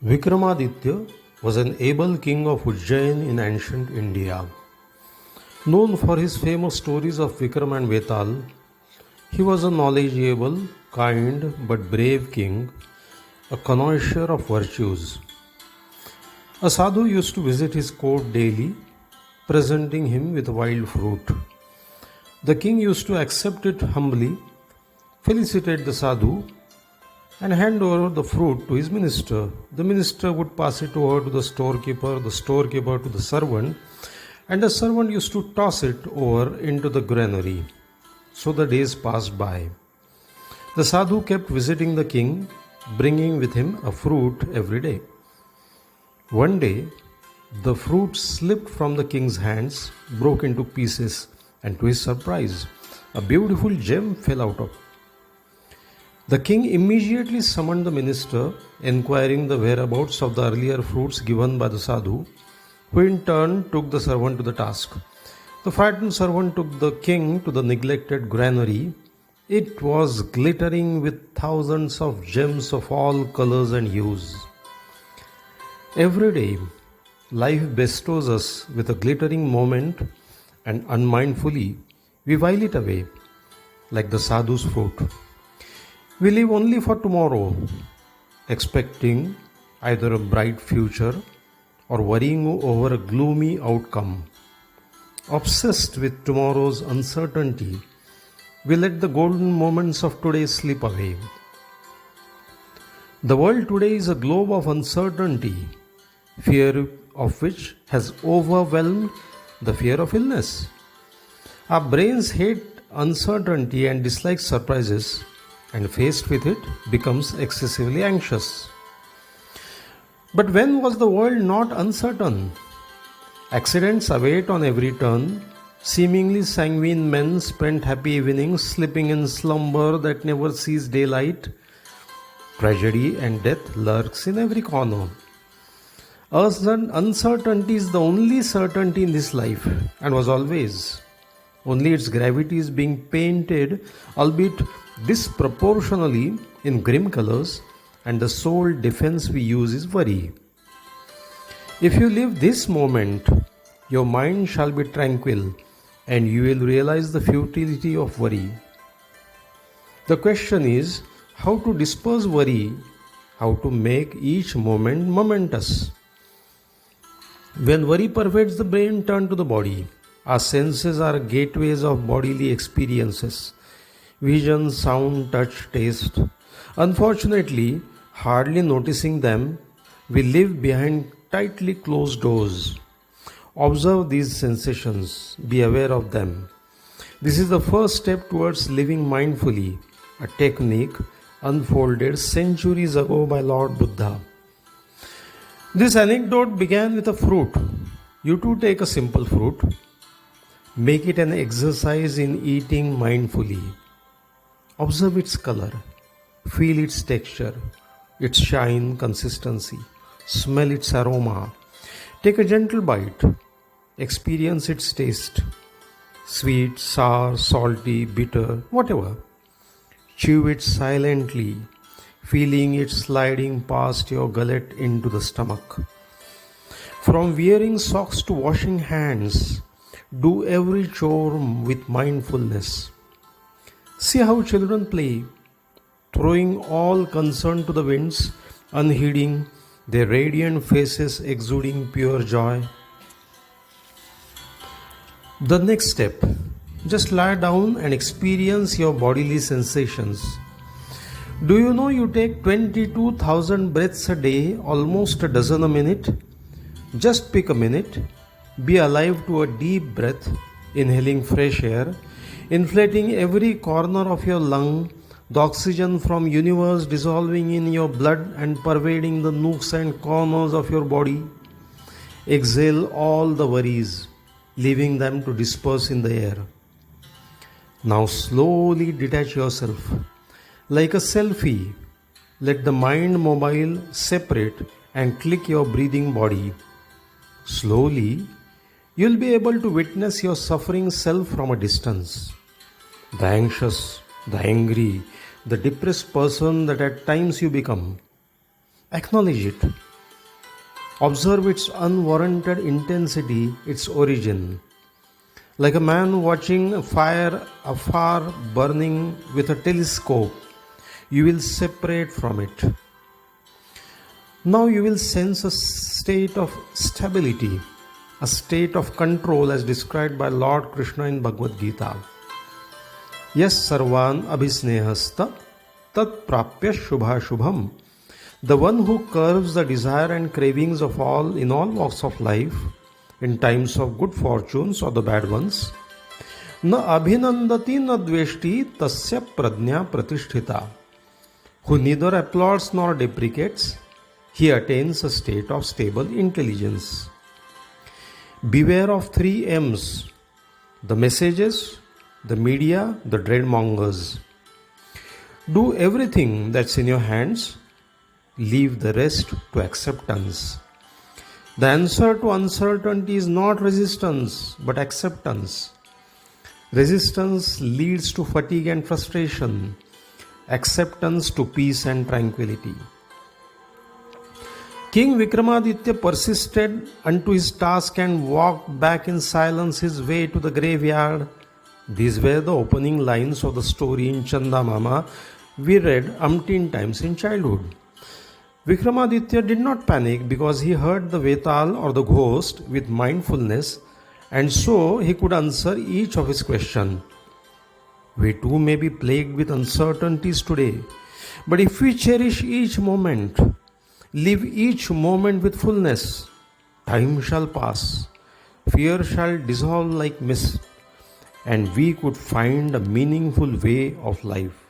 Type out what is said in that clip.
Vikramaditya was an able king of Ujjain in ancient India. Known for his famous stories of Vikram and Vetal, he was a knowledgeable, kind, but brave king, a connoisseur of virtues. A sadhu used to visit his court daily, presenting him with wild fruit. The king used to accept it humbly, felicitate the sadhu, and hand over the fruit to his minister. The minister would pass it over to the storekeeper to the servant, and the servant used to toss it over into the granary. So the days passed by. The sadhu kept visiting the king, bringing with him a fruit every day. One day, the fruit slipped from the king's hands, broke into pieces, and to his surprise, a beautiful gem fell out of it. The king immediately summoned the minister, inquiring the whereabouts of the earlier fruits given by the sadhu, who in turn took the servant to the task. The frightened servant took the king to the neglected granary. It was glittering with thousands of gems of all colors and hues. Every day, life bestows us with a glittering moment, and unmindfully, we while it away, like the sadhu's fruit. We live only for tomorrow, expecting either a bright future or worrying over a gloomy outcome. Obsessed with tomorrow's uncertainty, we let the golden moments of today slip away. The world today is a globe of uncertainty, fear of which has overwhelmed the fear of illness. Our brains hate uncertainty and dislike surprises, and faced with it becomes excessively anxious. But when was the world not uncertain? Accidents await on every turn. Seemingly sanguine men spent happy evenings slipping in slumber that never sees daylight. Tragedy and death lurks in every corner. Uncertainty is the only certainty in this life, and was always. Only its gravity is being painted, albeit disproportionately in grim colors, and the sole defense we use is worry. If you live this moment, your mind shall be tranquil, and you will realize the futility of worry. The question is how to disperse worry, how to make each moment momentous. When worry pervades the brain, turn to the body. Our senses are gateways of bodily experiences: vision, sound, touch, taste. Unfortunately, hardly noticing them, we live behind tightly closed doors. Observe these sensations, be aware of them. This is the first step towards living mindfully, a technique unfolded centuries ago by Lord Buddha. This anecdote began with a fruit. You too take a simple fruit. Make it an exercise in eating mindfully. Observe its color, feel its texture, its shine, consistency, smell its aroma. Take a gentle bite, experience its taste, sweet, sour, salty, bitter, whatever. Chew it silently, feeling it sliding past your gullet into the stomach. From wearing socks to washing hands, do every chore with mindfulness. See how children play, throwing all concern to the winds, unheeding, their radiant faces exuding pure joy. The next step, just lie down and experience your bodily sensations. Do you know you take 22,000 breaths a day, almost a dozen a minute? Just pick a minute. Be alive to a deep breath, inhaling fresh air, inflating every corner of your lung, the oxygen from universe dissolving in your blood and pervading the nooks and corners of your body. Exhale all the worries, leaving them to disperse in the air. Now slowly detach yourself. Like a selfie, let the mind mobile separate and click your breathing body. Slowly, you'll be able to witness your suffering self from a distance. The anxious, the angry, the depressed person that at times you become. Acknowledge it. Observe its unwarranted intensity, its origin. Like a man watching a fire afar burning with a telescope, you will separate from it. Now you will sense a state of stability, a state of control as described by Lord Krishna in Bhagavad Gita. Yes sarvan abhisnehasta tat prapya shubha shubham. The one who curbs the desire and cravings of all in all walks of life, in times of good fortunes or the bad ones, na abhinandati na dveshti tasya prajna pratisthita. Who neither applauds nor deprecates, he attains a state of stable intelligence. Beware of 3 M's: the messages, the media, the dreadmongers. Do everything that's in your hands, leave the rest to acceptance. The answer to uncertainty is not resistance, but acceptance. Resistance leads to fatigue and frustration, acceptance to peace and tranquility. King Vikramaditya persisted unto his task and walked back in silence his way to the graveyard. These were the opening lines of the story in Chandamama we read umpteen times in childhood. Vikramaditya did not panic because he heard the Vetal or the ghost with mindfulness, and so he could answer each of his questions. We too may be plagued with uncertainties today, but if we cherish each moment, live each moment with fullness, time shall pass, fear shall dissolve like mist, and we could find a meaningful way of life.